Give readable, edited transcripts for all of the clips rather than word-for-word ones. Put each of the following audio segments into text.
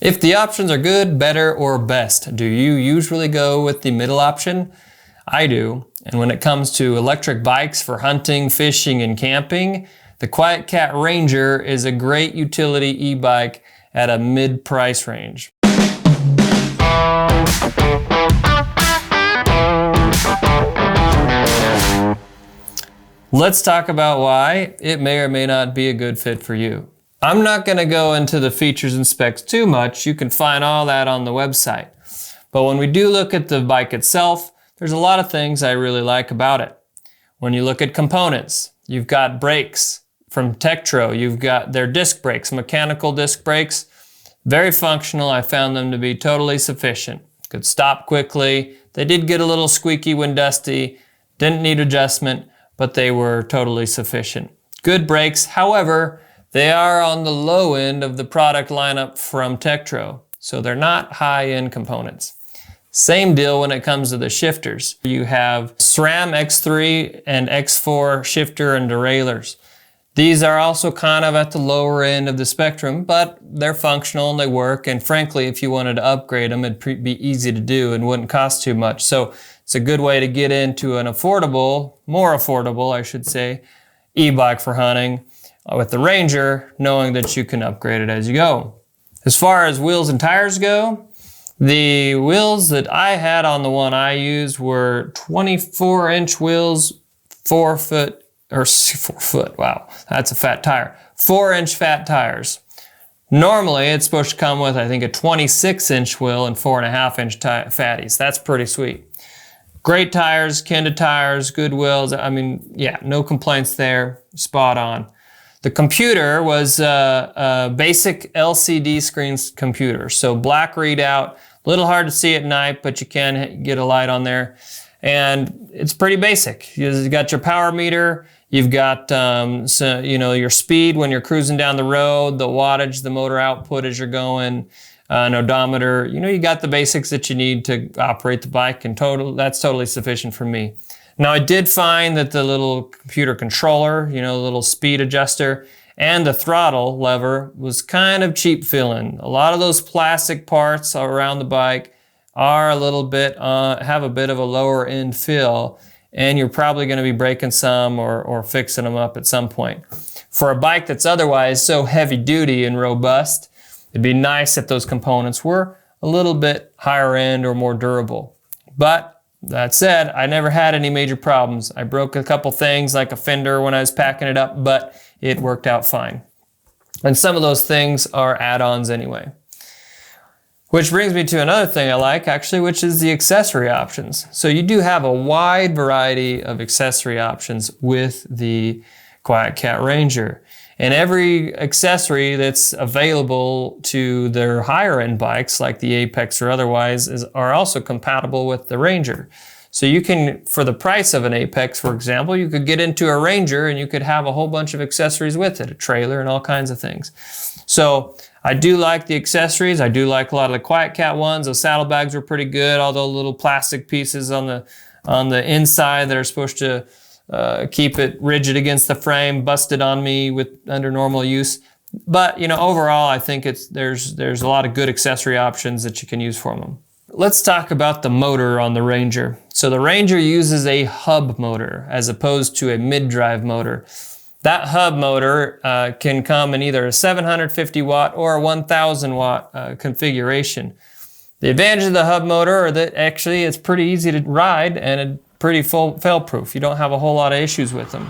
If the options are good, better, or best, do you usually go with the middle option? I do. And when it comes to electric bikes for hunting, fishing, and camping, the QuietKat Ranger is a great utility e-bike at a mid-price range. Let's talk about why it may or may not be a good fit for you. I'm not going to go into the features and specs too much. You can find all that on the website. But when we do look at the bike itself, there's a lot of things I really like about it. When you look at components, you've got brakes from Tektro. You've got their disc brakes, mechanical disc brakes. Very functional. I found them to be totally sufficient. Could stop quickly. They did get a little squeaky when dusty. Didn't need adjustment, but they were totally sufficient. Good brakes. However, they are on the low end of the product lineup from Tektro, so they're not high-end components. Same deal when it comes to the shifters. You have SRAM X3 and X4 shifter and derailleurs. These are also kind of at the lower end of the spectrum, but they're functional and they work, and frankly, if you wanted to upgrade them, it'd be easy to do and wouldn't cost too much. So it's a good way to get into an affordable, more affordable, I should say, e-bike for hunting with the Ranger, knowing that you can upgrade it as you go. As far as wheels and tires go, the wheels that I had on the one I used were 24-inch wheels, 4 foot, wow, that's a fat tire. 4-inch fat tires. Normally, it's supposed to come with, I think, a 26-inch wheel and 4.5-inch fatties. That's pretty sweet. Great tires, Kenda tires, good wheels. I mean, yeah, no complaints there, spot on. The computer was a basic LCD screen computer, so black readout, a little hard to see at night, but you can get a light on there. And it's pretty basic. You've got your power meter, you've got your speed when you're cruising down the road, the wattage, the motor output as you're going, an odometer. You got the basics that you need to operate the bike, and that's totally sufficient for me. Now, I did find that the little computer controller, the little speed adjuster, and the throttle lever was kind of cheap feeling. A lot of those plastic parts around the bike are a little bit, have a bit of a lower end feel, and you're probably going to be breaking some or fixing them up at some point. For a bike that's otherwise so heavy duty and robust, it'd be nice if those components were a little bit higher end or more durable. But that said, I never had any major problems. I broke a couple things like a fender when I was packing it up, but it worked out fine. And some of those things are add-ons anyway. Which brings me to another thing I like, actually, which is the accessory options. So you do have a wide variety of accessory options with the QuietKat Ranger. And every accessory that's available to their higher end bikes, like the Apex or otherwise, are also compatible with the Ranger. So you can, for the price of an Apex, for example, you could get into a Ranger and you could have a whole bunch of accessories with it, a trailer and all kinds of things. So I do like the accessories. I do like a lot of the QuietKat ones. Those saddlebags were pretty good, all those little plastic pieces on the inside that are supposed to keep it rigid against the frame, busted on me under normal use. But overall, I think there's a lot of good accessory options that you can use for them. Let's talk about the motor on the Ranger. So the Ranger uses a hub motor as opposed to a mid-drive motor. That hub motor can come in either a 750 watt or a 1000 watt configuration. The advantage of the hub motor are that actually it's pretty easy to ride and pretty fail-proof. You don't have a whole lot of issues with them.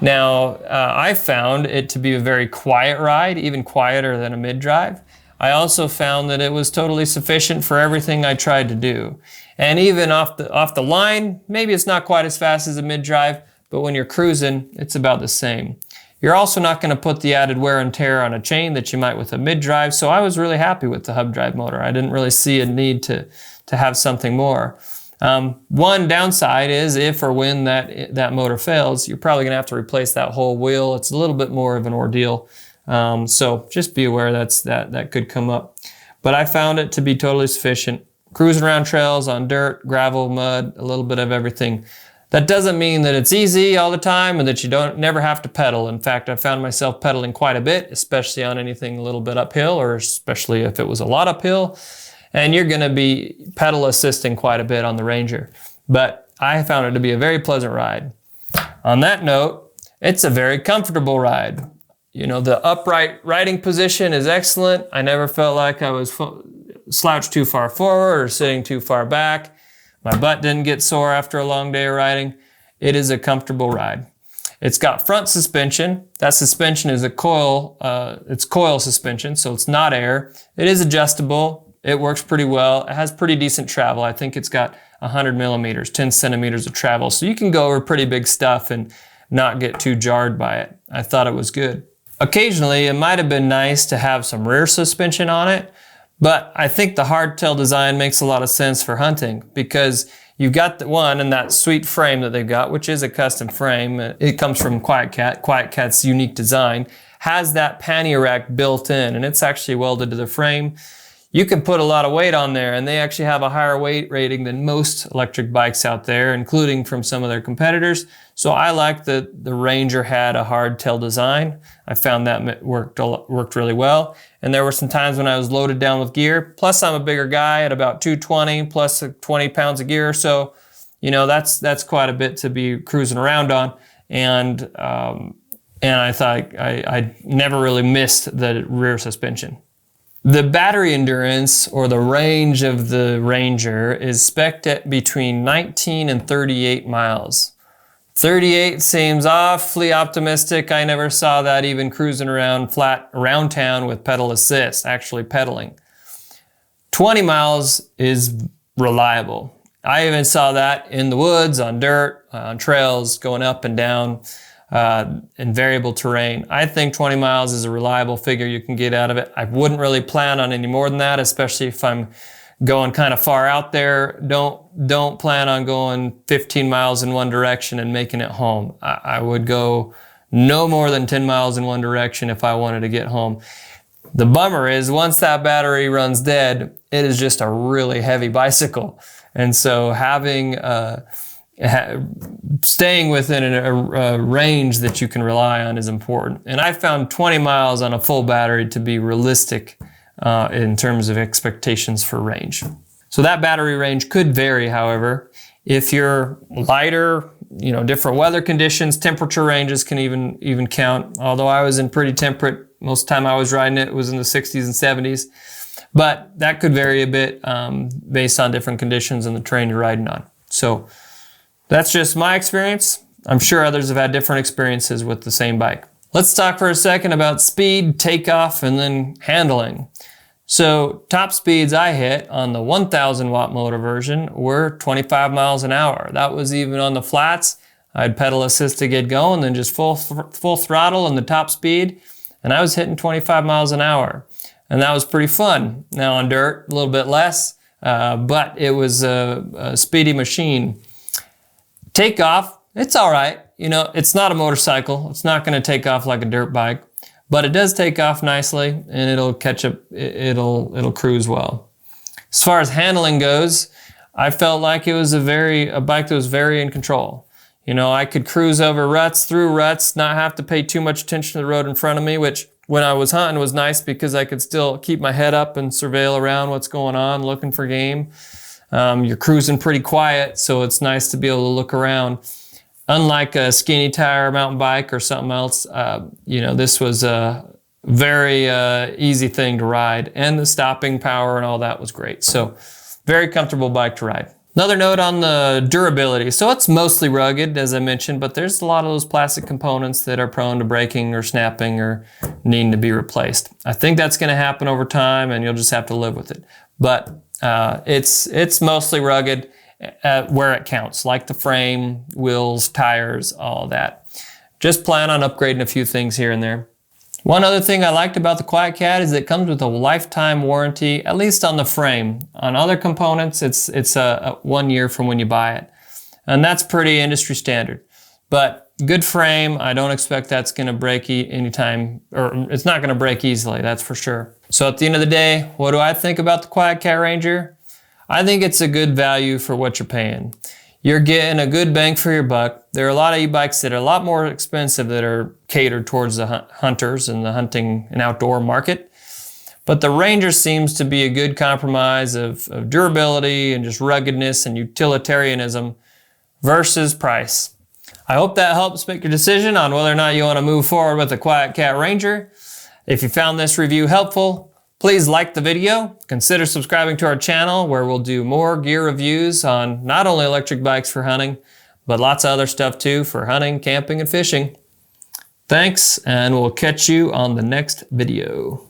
Now, I found it to be a very quiet ride, even quieter than a mid-drive. I also found that it was totally sufficient for everything I tried to do. And even off the line, maybe it's not quite as fast as a mid-drive, but when you're cruising, it's about the same. You're also not going to put the added wear and tear on a chain that you might with a mid-drive, so I was really happy with the hub drive motor. I didn't really see a need to have something more. One downside is if or when that motor fails, you're probably going to have to replace that whole wheel. It's a little bit more of an ordeal. So just be aware that could come up. But I found it to be totally sufficient. Cruising around trails on dirt, gravel, mud, a little bit of everything. That doesn't mean that it's easy all the time and that you never have to pedal. In fact, I found myself pedaling quite a bit, especially on anything a little bit uphill, or especially if it was a lot uphill. And you're going to be pedal assisting quite a bit on the Ranger. But I found it to be a very pleasant ride. On that note, it's a very comfortable ride. You know, the upright riding position is excellent. I never felt like I was slouched too far forward or sitting too far back. My butt didn't get sore after a long day of riding. It is a comfortable ride. It's got front suspension. That suspension is a coil, it's coil suspension, so it's not air. It is adjustable. It works pretty well. It has pretty decent travel. I think it's got 100 millimeters, 10 centimeters of travel. So you can go over pretty big stuff and not get too jarred by it. I thought it was good. Occasionally, it might have been nice to have some rear suspension on it, but I think the hardtail design makes a lot of sense for hunting because you've got the one and that sweet frame that they've got, which is a custom frame. It comes from QuietKat. QuietKat's unique design has that pannier rack built in, and it's actually welded to the frame. You can put a lot of weight on there, and they actually have a higher weight rating than most electric bikes out there, including from some of their competitors. So I like that the Ranger had a hardtail design. I found that worked really well. And there were some times when I was loaded down with gear. Plus, I'm a bigger guy at about 220 plus 20 pounds of gear. So, you know, that's quite a bit to be cruising around on. And I thought I never really missed the rear suspension. The battery endurance, or the range of the Ranger, is spec'd at between 19 and 38 miles. 38 seems awfully optimistic. I never saw that even cruising around flat around town with pedal assist, actually pedaling. 20 miles is reliable. I even saw that in the woods, on dirt, on trails, going up and down. In variable terrain. I think 20 miles is a reliable figure you can get out of it. I wouldn't really plan on any more than that, especially if I'm going kind of far out there. Don't plan on going 15 miles in one direction and making it home. I would go no more than 10 miles in one direction if I wanted to get home. The bummer is once that battery runs dead, it is just a really heavy bicycle. And so having staying within a range that you can rely on is important. And I found 20 miles on a full battery to be realistic in terms of expectations for range. So that battery range could vary, however. If you're lighter, you know, different weather conditions, temperature ranges can even count. Although I was in pretty temperate, most of the time I was riding it was in the 60s and 70s. But that could vary a bit based on different conditions and the terrain you're riding on. So that's just my experience. I'm sure others have had different experiences with the same bike. Let's talk for a second about speed, takeoff, and then handling. So top speeds I hit on the 1000 watt motor version were 25 miles an hour. That was even on the flats. I'd pedal assist to get going, then just full throttle and the top speed, and I was hitting 25 miles an hour. And that was pretty fun. Now on dirt, a little bit less, but it was a speedy machine. Takeoff, it's all right. You know, it's not a motorcycle. It's not going to take off like a dirt bike, but it does take off nicely and it'll catch up. It'll cruise well. As far as handling goes, I felt like it was a bike that was very in control. You know, I could cruise over ruts, through ruts, not have to pay too much attention to the road in front of me, which when I was hunting was nice because I could still keep my head up and surveil around what's going on, looking for game. You're cruising pretty quiet, so it's nice to be able to look around. Unlike a skinny tire mountain bike or something else, you know, this was a very easy thing to ride, and the stopping power and all that was great. So very comfortable bike to ride. Another note on the durability. So it's mostly rugged, as I mentioned, but there's a lot of those plastic components that are prone to breaking or snapping or needing to be replaced. I think that's going to happen over time, and you'll just have to live with it. But it's mostly rugged where it counts, like the frame, wheels, tires, all that. Just plan on upgrading a few things here and there. One other thing I liked about the QuietKat is it comes with a lifetime warranty, at least on the frame. On other components, it's a 1 year from when you buy it. And that's pretty industry standard. But good frame, I don't expect that's going to break anytime, or it's not going to break easily, that's for sure. So at the end of the day, what do I think about the QuietKat Ranger? I think it's a good value for what you're paying. you're getting a good bang for your buck. There are a lot of e-bikes that are a lot more expensive that are catered towards the hunters and the hunting and outdoor market. But the Ranger seems to be a good compromise of durability and just ruggedness and utilitarianism versus price. I hope that helps make your decision on whether or not you want to move forward with the QuietKat Ranger. If you found this review helpful, please like the video. Consider subscribing to our channel where we'll do more gear reviews on not only electric bikes for hunting, but lots of other stuff too for hunting, camping, and fishing. Thanks, and we'll catch you on the next video.